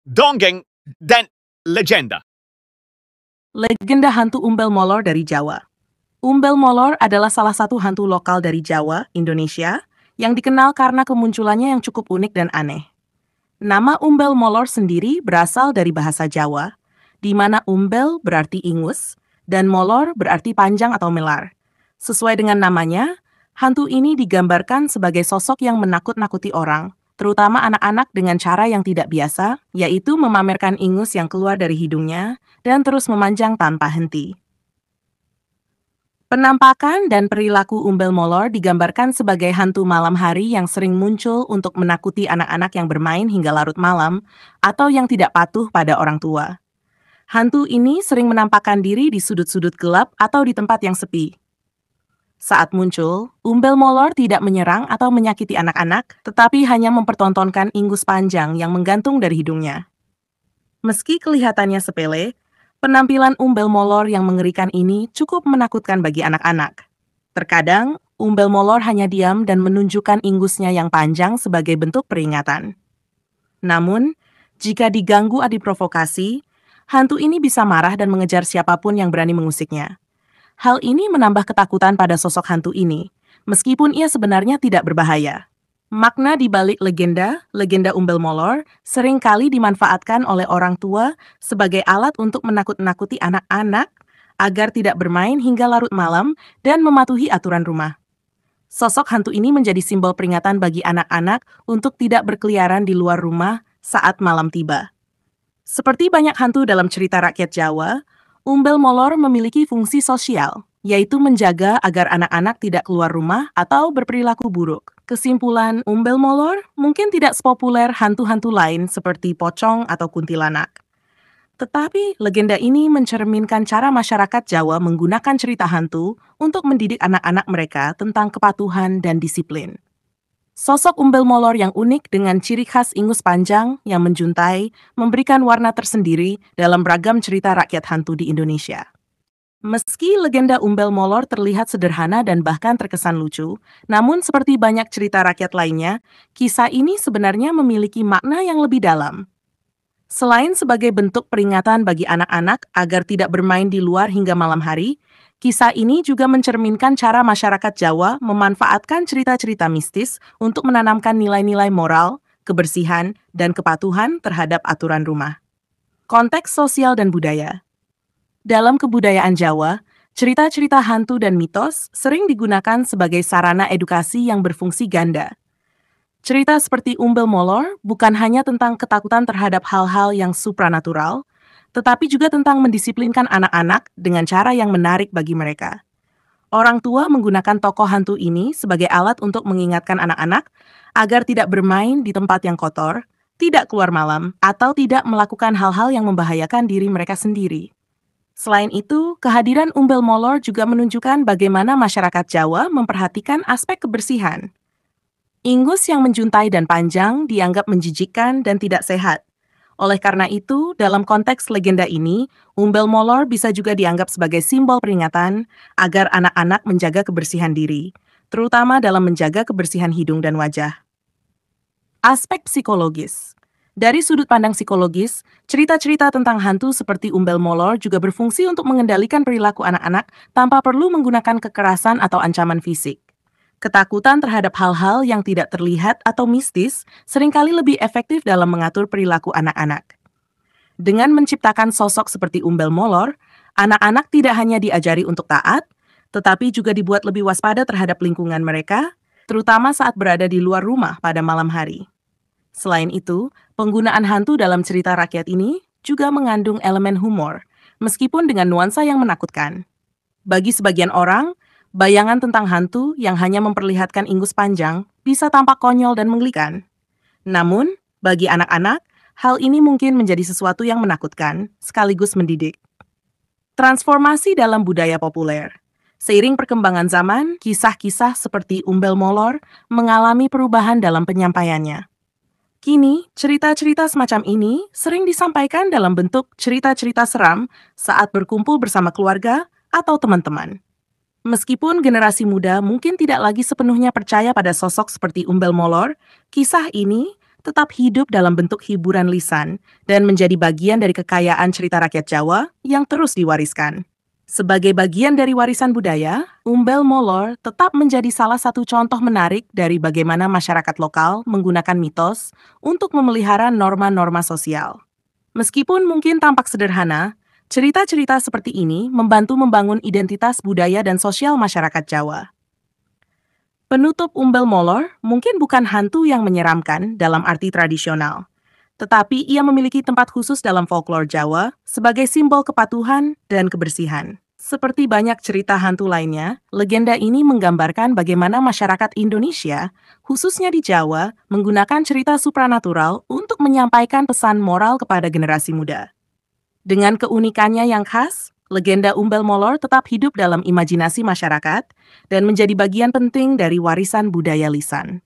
dongeng, dan legenda. Legenda hantu Umbel Molor dari Jawa. Umbel Molor adalah salah satu hantu lokal dari Jawa, Indonesia, yang dikenal karena kemunculannya yang cukup unik dan aneh. Nama Umbel Molor sendiri berasal dari bahasa Jawa, di mana umbel berarti ingus, dan molor berarti panjang atau melar. Sesuai dengan namanya, hantu ini digambarkan sebagai sosok yang menakut-nakuti orang, terutama anak-anak dengan cara yang tidak biasa, yaitu memamerkan ingus yang keluar dari hidungnya dan terus memanjang tanpa henti. Penampakan dan perilaku Umbel Molor digambarkan sebagai hantu malam hari yang sering muncul untuk menakuti anak-anak yang bermain hingga larut malam atau yang tidak patuh pada orang tua. Hantu ini sering menampakkan diri di sudut-sudut gelap atau di tempat yang sepi. Saat muncul, Umbel Molor tidak menyerang atau menyakiti anak-anak, tetapi hanya mempertontonkan ingus panjang yang menggantung dari hidungnya. Meski kelihatannya sepele, penampilan Umbel Molor yang mengerikan ini cukup menakutkan bagi anak-anak. Terkadang, Umbel Molor hanya diam dan menunjukkan ingusnya yang panjang sebagai bentuk peringatan. Namun, jika diganggu atau diprovokasi, hantu ini bisa marah dan mengejar siapapun yang berani mengusiknya. Hal ini menambah ketakutan pada sosok hantu ini, meskipun ia sebenarnya tidak berbahaya. Makna di balik legenda Umbel Molor sering kali dimanfaatkan oleh orang tua sebagai alat untuk menakut-nakuti anak-anak agar tidak bermain hingga larut malam dan mematuhi aturan rumah. Sosok hantu ini menjadi simbol peringatan bagi anak-anak untuk tidak berkeliaran di luar rumah saat malam tiba. Seperti banyak hantu dalam cerita rakyat Jawa, Umbel Molor memiliki fungsi sosial, yaitu menjaga agar anak-anak tidak keluar rumah atau berperilaku buruk. Kesimpulan, Umbel Molor mungkin tidak sepopuler hantu-hantu lain seperti pocong atau kuntilanak. Tetapi, legenda ini mencerminkan cara masyarakat Jawa menggunakan cerita hantu untuk mendidik anak-anak mereka tentang kepatuhan dan disiplin. Sosok Umbel Molor yang unik dengan ciri khas ingus panjang yang menjuntai memberikan warna tersendiri dalam beragam cerita rakyat hantu di Indonesia. Meski legenda Umbel Molor terlihat sederhana dan bahkan terkesan lucu, namun seperti banyak cerita rakyat lainnya, kisah ini sebenarnya memiliki makna yang lebih dalam. Selain sebagai bentuk peringatan bagi anak-anak agar tidak bermain di luar hingga malam hari, kisah ini juga mencerminkan cara masyarakat Jawa memanfaatkan cerita-cerita mistis untuk menanamkan nilai-nilai moral, kebersihan, dan kepatuhan terhadap aturan rumah. Konteks sosial dan budaya. Dalam kebudayaan Jawa, cerita-cerita hantu dan mitos sering digunakan sebagai sarana edukasi yang berfungsi ganda. Cerita seperti Umbel Molor bukan hanya tentang ketakutan terhadap hal-hal yang supranatural, tetapi juga tentang mendisiplinkan anak-anak dengan cara yang menarik bagi mereka. Orang tua menggunakan tokoh hantu ini sebagai alat untuk mengingatkan anak-anak agar tidak bermain di tempat yang kotor, tidak keluar malam, atau tidak melakukan hal-hal yang membahayakan diri mereka sendiri. Selain itu, kehadiran Umbel Molor juga menunjukkan bagaimana masyarakat Jawa memperhatikan aspek kebersihan. Ingus yang menjuntai dan panjang dianggap menjijikkan dan tidak sehat. Oleh karena itu, dalam konteks legenda ini, Umbel Molor bisa juga dianggap sebagai simbol peringatan agar anak-anak menjaga kebersihan diri, terutama dalam menjaga kebersihan hidung dan wajah. Aspek psikologis. Dari sudut pandang psikologis, cerita-cerita tentang hantu seperti Umbel Molor juga berfungsi untuk mengendalikan perilaku anak-anak tanpa perlu menggunakan kekerasan atau ancaman fisik. Ketakutan terhadap hal-hal yang tidak terlihat atau mistis seringkali lebih efektif dalam mengatur perilaku anak-anak. Dengan menciptakan sosok seperti Umbel Molor, anak-anak tidak hanya diajari untuk taat, tetapi juga dibuat lebih waspada terhadap lingkungan mereka, terutama saat berada di luar rumah pada malam hari. Selain itu, penggunaan hantu dalam cerita rakyat ini juga mengandung elemen humor, meskipun dengan nuansa yang menakutkan. Bagi sebagian orang, bayangan tentang hantu yang hanya memperlihatkan ingus panjang bisa tampak konyol dan menggelikan. Namun, bagi anak-anak, hal ini mungkin menjadi sesuatu yang menakutkan, sekaligus mendidik. Transformasi dalam budaya populer. Seiring perkembangan zaman, kisah-kisah seperti Umbel Molor mengalami perubahan dalam penyampaiannya. Kini, cerita-cerita semacam ini sering disampaikan dalam bentuk cerita-cerita seram saat berkumpul bersama keluarga atau teman-teman. Meskipun generasi muda mungkin tidak lagi sepenuhnya percaya pada sosok seperti Umbel Molor, kisah ini tetap hidup dalam bentuk hiburan lisan dan menjadi bagian dari kekayaan cerita rakyat Jawa yang terus diwariskan. Sebagai bagian dari warisan budaya, Umbel Molor tetap menjadi salah satu contoh menarik dari bagaimana masyarakat lokal menggunakan mitos untuk memelihara norma-norma sosial. Meskipun mungkin tampak sederhana, cerita-cerita seperti ini membantu membangun identitas budaya dan sosial masyarakat Jawa. Penutup Umbel Molor mungkin bukan hantu yang menyeramkan dalam arti tradisional, tetapi ia memiliki tempat khusus dalam folklore Jawa sebagai simbol kepatuhan dan kebersihan. Seperti banyak cerita hantu lainnya, legenda ini menggambarkan bagaimana masyarakat Indonesia, khususnya di Jawa, menggunakan cerita supranatural untuk menyampaikan pesan moral kepada generasi muda. Dengan keunikannya yang khas, legenda Umbel Molor tetap hidup dalam imajinasi masyarakat dan menjadi bagian penting dari warisan budaya lisan.